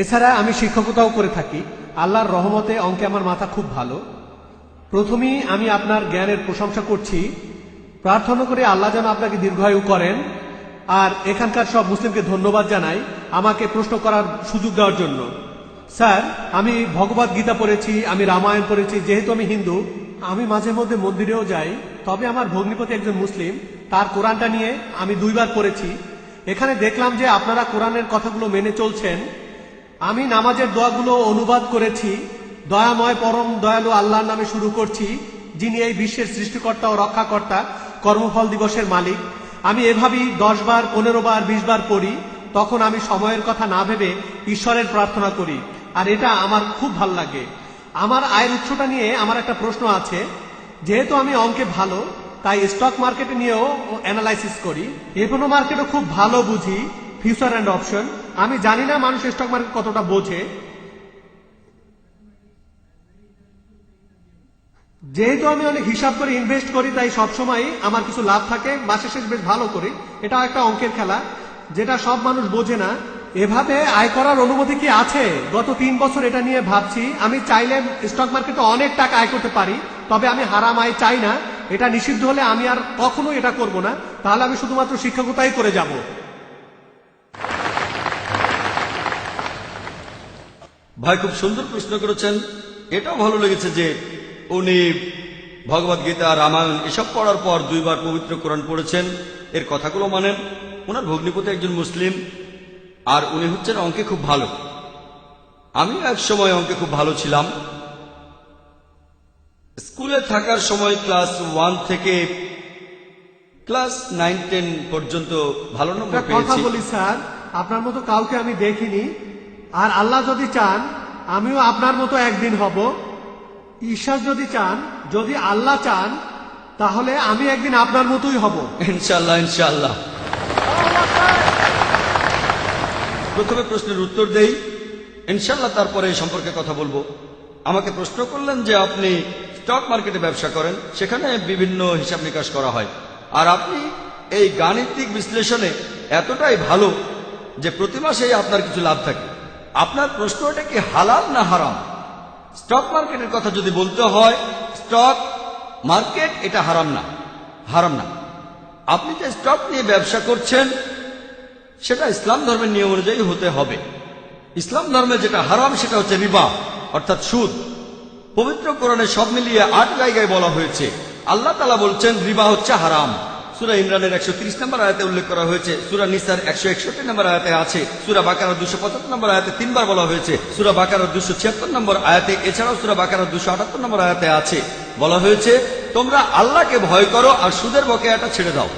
এছাড়া আমি শিক্ষকতাও করে থাকি। আল্লাহর রহমতে অঙ্কে আমার মাথা খুব ভালো। প্রথমেই আমি আপনার জ্ঞানের প্রশংসা করছি। প্রার্থনা করে আল্লাহ যেন আপনাকে দীর্ঘায়ু করেন। আর এখানকার সব মুসলিমকে ধন্যবাদ জানাই আমাকে প্রশ্ন করার সুযোগ দেওয়ার জন্য। স্যার, আমি ভগবত গীতা পড়েছি, আমি রামায়ণ পড়েছি। যেহেতু আমি হিন্দু, আমি মাঝে মধ্যে মন্দিরেও যাই। তবে আমার ভগ্নিপতি একজন মুসলিম, তার কোরআনটা নিয়ে আমি 2 বার পড়েছি। এখানে দেখলাম যে আপনারা কোরআনের কথাগুলো মেনে চলছেন। আমি নামাজের দোয়াগুলো অনুবাদ করেছি। দয়াময় পরম দয়ালু আল্লাহর নামে শুরু করছি, যিনি এই বিশ্বের সৃষ্টিকর্তা ও রক্ষাকর্তা, কর্মফল দিবসের মালিক। আমি এভাবেই 10 বার, 15 বার, 20 বার পড়ি। তখন আমি সময়ের কথা না ভেবে ঈশ্বরের প্রার্থনা করি, আর এটা আমার খুব ভাল লাগে। আমার আয়ের উৎসটা নিয়ে আমার একটা প্রশ্ন আছে। যেহেতু আমি অঙ্কে ভালো, তাই স্টক মার্কেটে নিয়েও অ্যানালাইসিস করি। এফএনও মার্কেটও খুব ভালো বুঝি, ফিউচার অ্যান্ড অপশন। আমি জানি না মানুষ স্টক মার্কেট কতটা বোঝে। যেহেতু আমি অনেক হিসাব করে ইনভেস্ট করি, তাই সবসময় আমার কিছু লাভ থাকে। মাসে শেষ বেশ ভালো করি। এটাও একটা অঙ্কের খেলা, যেটা সব মানুষ বোঝে না। এভাবে আয় করার অনুমতি কি আছে? গত 3 বছর এটা নিয়ে ভাবছি। আমি চাইলে স্টক মার্কেটে অনেক টাকা আয় করতে পারি, তবে আমি হারাম আয় চাই না। এটা নিষিদ্ধ হলে আমি আর কখনো এটা করব না। তাহলে আমি শুধুমাত্র শিক্ষকতাই করে যাব। ভাই খুব সুন্দর প্রশ্ন করেছেন। এটাও ভালো লেগেছে যে উনি ভগবত গীতা, রামায়ণ এসব পড়ার পর 2 বার পবিত্র কোরআন পড়েছেন। এর কথাগুলো মানেন। ওনার ভগ্নিপতি একজন মুসলিম, আর উনি হচ্ছেন অঙ্কে খুব ভালো। আমিও এক সময় অঙ্কে খুব ভালো ছিলাম। স্কুলে থাকার সময় ক্লাস 1 থেকে ক্লাস 9-10 পর্যন্ত ভালো নম্বর কথা পেয়েছি। বলি স্যার, আপনার মতো কাউকে আমি দেখিনি। আর আল্লাহ যদি চান, আমিও আপনার মতো একদিন হব। ঈশ্বর যদি চান, যদি আল্লাহ চান, তাহলে আমি একদিন আপনার মতোই হব। ইনশাআল্লাহ, ইনশাআল্লাহ। প্রথমে প্রশ্নের উত্তর দেই, ইনশাআল্লাহ তারপরে এই সম্পর্কে কথা বলবো। আমাকে প্রশ্ন করলেন যে আপনি স্টক মার্কেটে ব্যবসা করেন, সেখানে বিভিন্ন হিসাব নিকাশ করা হয়, আর আপনি এই গাণিতিক বিশ্লেষণে এতটাই ভালো যে প্রতি মাসেই আপনার কিছু লাভ থাকে। আপনার প্রশ্ন এটা কি হালাল না হারাম? স্টক মার্কেটের কথা যদি বলতে হয়, স্টক মার্কেট এটা হারাম না, হারাম না। আপনি যে স্টক নিয়ে ব্যবসা করছেন সেটা ইসলাম ধর্মের নিয়ম অনুযায়ী হতে হবে। ইসলাম ধর্মে যেটা হারাম সেটা হচ্ছে রিবা, অর্থাৎ সুদ। পবিত্র কোরআনে সব মিলিয়ে 8 জায়গায় বলা হয়েছে। আল্লাহ তাআলা বলছেন রিবা হচ্ছে হারাম। সূরা ইমরানের 130 নম্বর আয়াতে উল্লেখ করা হয়েছে, সূরা নিসার 161 নম্বর আয়াতে আছে, সূরা বাকারার 275 নম্বর আয়াতে 3 বার বলা হয়েছে, সূরা বাকারার 276 নম্বর আয়াতে, এছাড়াও সূরা বাকারার 278 নম্বর আয়াতে আছে। বলা হয়েছে তোমরা আল্লাহকে ভয় করো আর সুদের বকেয়াটা ছেড়ে দাও।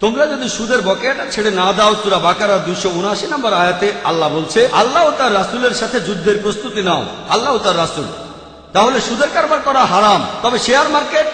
তোমরা যদি সুদের বকেয়াটা ছেড়ে না দাও, সূরা বাকারার 279 নম্বর আয়াতে আল্লাহ বলছে আল্লাহ ও তার রাসূলের সাথে যুদ্ধের প্রস্তুতি নাও। আল্লাহ ও তার রাসূল। তাহলে সুদের কারবার করা হারাম। তবে শেয়ার মার্কেট,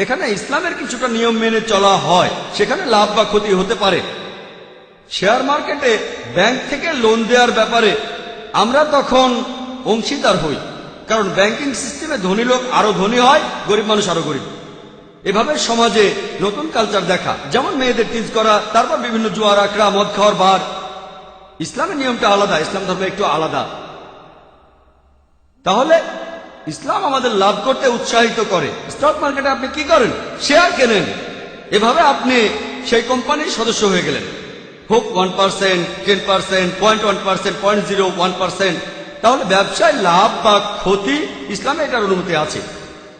এখানে ইসলামের কিছুটা নিয়ম মেনে চলা হয়, সেখানে লাভ বা ক্ষতি হতে পারে। শেয়ার মার্কেটে ব্যাংক থেকে লোন দেওয়ার ব্যাপারে আমরা তখন অংশীদার হই, কারণ ব্যাংকিং সিস্টেমে ধনী লোক আরো ধনী হয়, গরিব মানুষ আরো গরিব। এভাবে সমাজে নতুন কালচার দেখা, যেমন মেয়েদের টিজ করা, তারপর বিভিন্ন জুয়ার আখড়া, মদ খাওয়ার বার। ইসলামের নিয়মটা আলাদা, ইসলাম ধর্ম একটু আলাদা। তাহলে ইসলাম আমাদের লাভ করতে উৎসাহিত করে। স্টক মার্কেটে আপনি কি করেন? শেয়ার কেনেন। এভাবে আপনি সেই কোম্পানির সদস্য হয়ে গেলেন, হোক 1%, 10%, 0.1%, 0.01%। তাহলে ব্যবসায় লাভ বা ক্ষতি ইসলামে এটার অনুমতি আছে।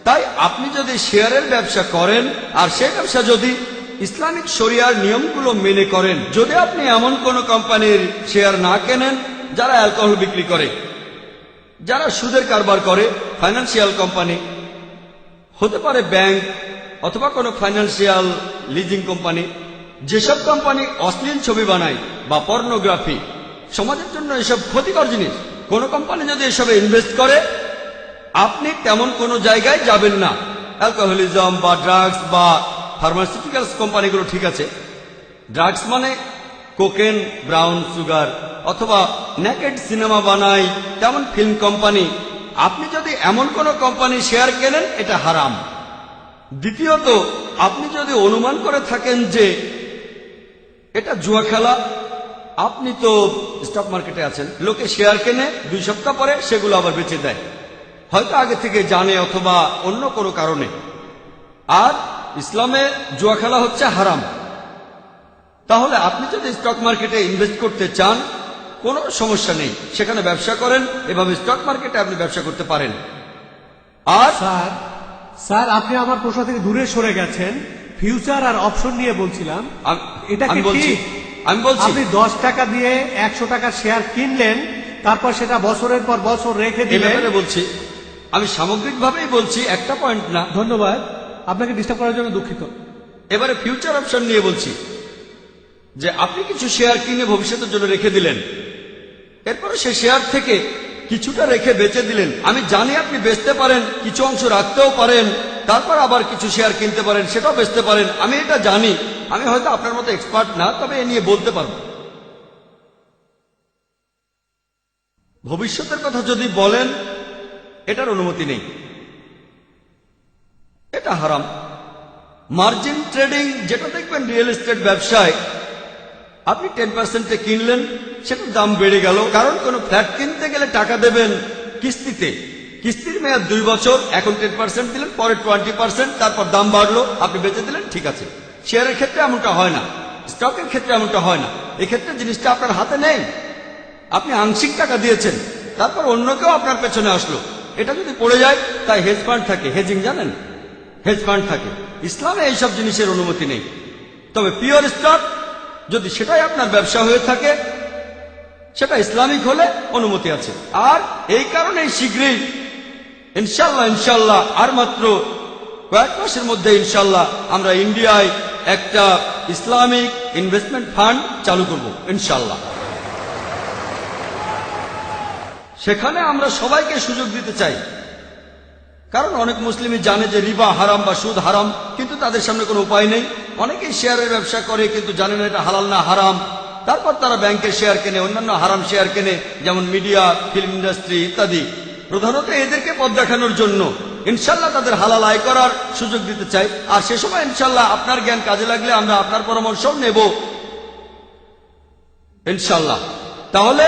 তাই আপনি যদি শেয়ারের ব্যবসা করেন, আর সেই ব্যবসা যদি ইসলামিক শরিয়ার নিয়মগুলো মেনে করেন, যদি আপনি এমন কোন কোম্পানির শেয়ার না কেনেন যারা অ্যালকোহল বিক্রি করে, যারা সুদের কারবার করে, ফাইন্যান্সিয়াল কোম্পানি হতে পারে, ব্যাংক অথবা কোনো ফাইন্যান্সিয়াল লিজিং কোম্পানি, যেসব কোম্পানি অশ্লীল ছবি বানায় বা পর্নোগ্রাফি, সমাজের জন্য এসব ক্ষতিকর জিনিস। কোন কোম্পানি যদি এসবে ইনভেস্ট করে, আপনি তেমন কোনো জায়গায় যাবেন না। অ্যালকোহলিজম বা ড্রাগস বা ফার্মাসিউটিক্যালস কোম্পানিগুলো ঠিক আছে। ড্রাগস মানে কোকেন, ব্রাউন সুগার, অথবা নেকেড সিনেমা বানায় তেমন ফিল্ম কোম্পানি। আপনি যদি এমন কোন কোম্পানি শেয়ার কেনেন, এটা হারাম। দ্বিতীয়ত, আপনি যদি অনুমান করে থাকেন যে এটা জুয়া খেলা, আপনি তো স্টক মার্কেটে আছেন, লোকে শেয়ার কেনে 2 সপ্তাহ পরে সেগুলো আবার বেচে দেয়, হয়তো আগে থেকে জানে অথবা অন্য কোনো কারণে। আর ইসলামে জুয়া খেলা হচ্ছে হারাম। তাহলে আপনি যদি স্টক মার্কেটে ইনভেস্ট করতে চান কোনো সমস্যা নেই, সেখানে ব্যবসা করেন, এভাবে স্টক মার্কেটে আপনি ব্যবসা করতে পারেন। আর স্যার স্যার আপনি আমার প্রশ্ন থেকে দূরে সরে গেছেন। ফিউচার আর অপশন নিয়ে বলছিলাম, এটা কি আমি বলছি ঠিক? আমি বলছি আপনি 10 টাকা দিয়ে 100 টাকার শেয়ার কিনলেন, তারপর সেটা বছরের পর বছর রেখে এই দিলেন। ব্যাপারে বলছি, আমি সামগ্রিকভাবেই বলছি, একটা পয়েন্ট না। ধন্যবাদ, আপনাকে ডিস্টার্ব করার জন্য দুঃখিত। এবারে ফিউচার অপশন নিয়ে বলছি যে আপনি কিছু শেয়ার কিনে ভবিষ্যতের জন্য রেখে দিলেন, এরপরে সেই শেয়ার থেকে কিছুটা রেখে বেচে দিলেন। আমি জানি আপনি বেচতে পারেন, কিছু অংশ রাখতেও পারেন, তারপর আবার কিছু শেয়ার কিনতে পারেন, সেটাও বেচতে পারেন। আমি এটা জানি, আমি হয়তো আপনার মতো এক্সপার্ট না, তবে এ নিয়ে বলতে পারবো। ভবিষ্যতের কথা যদি বলেন, এটার অনুমতি নেই, এটা হারাম। মার্জিন ট্রেডিং, যেটা দেখবেন রিয়েল এস্টেট ব্যবসায়, আপনি 10%-এ কিনলেন, সেটার দাম বেড়ে গেল, কারণ কোন ফ্ল্যাট কিনতে গেলে টাকা দেবেন কিস্তিতে, কিস্তির মেয়াদ 2 বছর, এখন 10% দিলেন, পরে 20%, তারপর দাম বাড়লো, আপনি বেচে দিলেন, ঠিক আছে। শেয়ারের ক্ষেত্রে এমনটা হয় না, স্টকের ক্ষেত্রে এমনটা হয় না। এক্ষেত্রে জিনিসটা আপনার হাতে নেই, আপনি আংশিক টাকা দিয়েছেন, তারপর অন্য কেউ আপনার পেছনে আসলো, এটা যদি পড়ে যায়, তাই হেজ ফান্ড থাকে, হেজিং জানেন, হেজ ফান্ড থাকে। ইসলামে এইসব জিনিসের অনুমতি নেই। তবে পিওর স্টক, যদি সেটাই আপনার ব্যবসা হয়ে থাকে, সেটা ইসলামিক হলে অনুমতি আছে। আর এই কারণেই শীঘ্রই ইনশাল্লাহ ইনশাল্লাহ আর মাত্র কয়েক মাসের মধ্যে ইনশাল্লাহ আমরা ইন্ডিয়ায় একটা ইসলামিক ইনভেস্টমেন্ট ফান্ড চালু করব ইনশাল্লাহ। সেখানে আমরা সবাইকে সুযোগ দিতে চাই, কারণ অনেক মুসলিমই জানে যে রিবা হারাম বা সুদ হারাম, কিন্তু তাদের সামনে কোনো উপায় নেই। অনেকেই শেয়ারের ব্যবসা করে কিন্তু জানে না এটা হালাল না হারাম, তারপর তারা ব্যাংকের শেয়ার কেনে, অন্যান্য হারাম শেয়ার কেনে, যেমন মিডিয়া, ফিল্ম ইন্ডাস্ট্রি ইত্যাদি। প্রধানত এদেরকে পথ দেখানোর জন্য ইনশাল্লাহ তাদের হালাল আয় করার সুযোগ দিতে চাই। আর সে সময় ইনশাল্লাহ আপনার জ্ঞান কাজে লাগলে আমরা আপনার পরামর্শও নেব ইনশাল্লাহ। তাহলে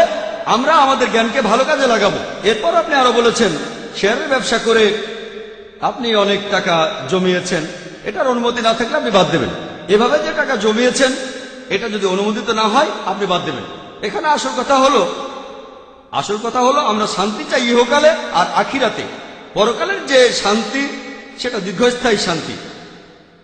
আমরা আমাদের জ্ঞানকে ভালো কাজে লাগাবো। এরপর আপনি আরো বলেছেন শেয়ারের ব্যবসা করে আপনি অনেক টাকা জমিয়েছেন, এটার অনুমতি না থাকলে আপনি বাদ দেবেন। এভাবে যে টাকা জমিয়েছেন, এটা যদি অনুমোদিত না হয় আপনি বাদ দেবেন। এখানে আসল কথা হলো আমরা শান্তি চাই ইহকালে আর আখিরাতে। পরকালের যে শান্তি, সেটা দীর্ঘস্থায়ী শান্তি।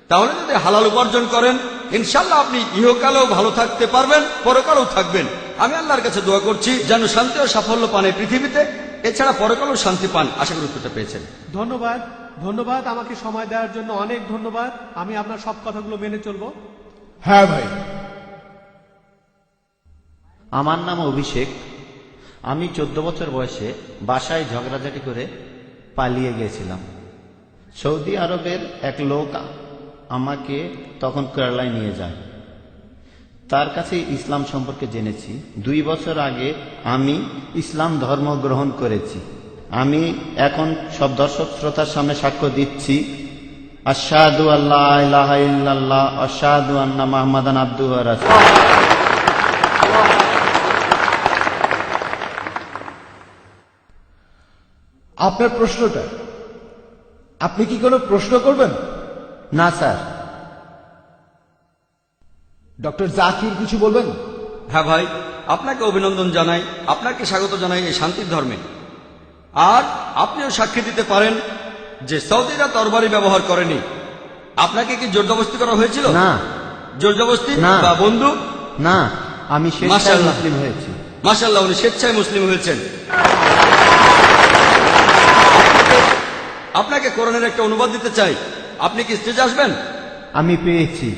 তাহলে যদি হালাল উপার্জন করেন, ইনশাল্লাহ আপনি ইহকালেও ভালো থাকতে পারবেন, পরকালেও থাকবেন। আমি আল্লাহর কাছে দোয়া করছি যেন শান্তি ও সাফল্য পান এই পৃথিবীতে, এছাড়া পরকালেও শান্তি পান। আশা করি উত্তরটা পেয়েছেন। ধন্যবাদ, ধন্যবাদ, আমাকে সময় দেওয়ার জন্য অনেক ধন্যবাদ। আমি আপনার সব কথাগুলো মেনে চলবো। হ্যাঁ ভাই। আমার নাম অভিষেক। আমি 14 বছর বয়সে বাসায় ঝগড়াঝাটি করে পালিয়ে গিয়েছিলাম। সৌদি আরবের এক লোক আমাকে তখন কেরালায় নিয়ে যায়। তার কাছে ইসলাম সম্পর্কে জেনেছি। 2 বছর আগে আমি ইসলাম ধর্ম গ্রহণ করেছি। আমি এখন সব দর্শক শ্রোতার সামনে সাক্ষ্য দিচ্ছি, আশহাদু আল্লা ইলাহা ইল্লাল্লাহ আশহাদু আন্না মুহাম্মাদান আবদুহু ওয়া রাসূলুহু। আপনার প্রশ্নটা, আপনি কি কোনো প্রশ্ন করবেন? না স্যার। ডক্টর জাকির কিছু বলবেন? হ্যাঁ ভাই, আপনাকে অভিনন্দন জানাই, আপনাকে স্বাগত জানাই এই শান্তির ধর্মে। আর আপনিও সাক্ষী দিতে পারেন যে সৌদিরা তরবারি ব্যবহার করেনি। আপনাকে কি জোরজবস্তি করা হয়েছিল? না। জোরজবস্তি না। বা বন্ধু? না, আমি স্বেচ্ছায় মাশাআল্লাহ। মুসলিম হয়েছি। মাশাআল্লাহ, উনি স্বেচ্ছায় মুসলিম হয়েছেন। আপনাকে কোরআনের একটা অনুবাদ দিতে চাই, আপনি কি স্টেজে আসবেন? আমি পেয়েছি।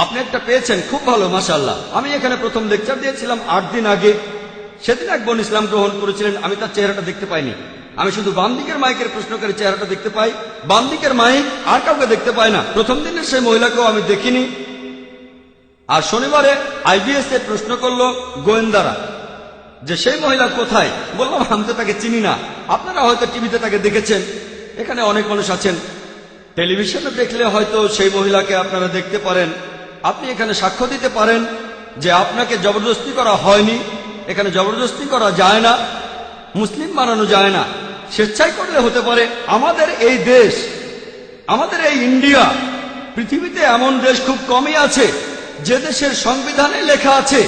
আপনি একটা পেয়েছেন, খুব ভালো, মাশাআল্লাহ। আমি এখানে প্রথম লেকচার দিয়েছিলাম 8 দিন আগে। সেদিন এক বোন ইসলাম গ্রহণ করেছিলেন, আমি তার চেহারাটা দেখতে পাইনি। আমি শুধু বাম দিকের মাইকের প্রশ্নকারী চেহারাটা দেখতে পাই, বাম দিকের মাইক আর কাউকে দেখতে পাই না। প্রথম দিনের সেই মহিলাকেও আমি দেখিনি। আর শনিবারে IBS এর প্রশ্ন করলো গোয়েন্দারা যে সেই মহিলা কোথায়। বললাম আমি তো তাকে চিনি না, আপনারা হয়তো টিভিতে তাকে দেখেছেন। এখানে অনেক মানুষ আছেন, টেলিভিশনে দেখলে হয়তো সেই মহিলাকে আপনারা দেখতে পারেন। আপনি এখানে সাক্ষ্য দিতে পারেন যে আপনাকে জবরদস্তি করা হয়নি, এখানে জবরদস্তি করা যায় না, মুসলিম বানানো যায় না, স্বেচ্ছায় করলে হতে পারে। আমাদের এই দেশ, আমাদের এই ইন্ডিয়া, পৃথিবীতে এমন দেশ খুব কমই আছে যে দেশের সংবিধানে লেখা আছে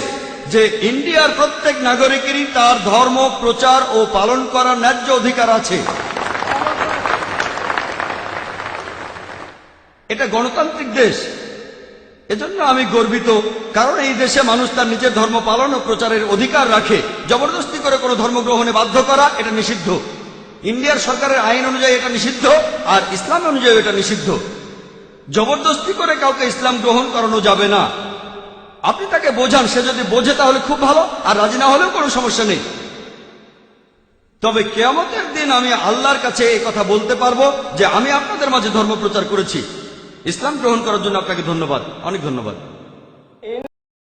যে ইন্ডিয়ার প্রত্যেক নাগরিকেরই তার ধর্ম প্রচার ও পালন করার ন্যায্য অধিকার আছে। এটা গণতান্ত্রিক দেশ, এজন্য আমি গর্বিত, কারণ এই দেশে মানুষ তার নিজের ধর্ম পালন ও প্রচারের অধিকার রাখে। জবরদস্তি করে কোনো ধর্ম গ্রহণে বাধ্য করা এটা নিষিদ্ধ। ইন্ডিয়ার সরকারের আইন অনুযায়ী এটা নিষিদ্ধ, আর ইসলাম অনুযায়ী এটা নিষিদ্ধ। জবরদস্তি করে কাউকে ইসলাম গ্রহণ করানো যাবে না। আপনি তাকে বোঝান, সে যদি বোঝে তাহলে খুব ভালো, আর রাজি না হলেও কোনো সমস্যা নেই। তবে কিয়ামতের দিন আমি আল্লাহর কাছে এই কথা বলতে পারবো যে আমি আপনাদের মাঝে ধর্ম প্রচার করেছি। ইসলাম গ্রহণ করার জন্য আপনাকে ধন্যবাদ, অনেক ধন্যবাদ।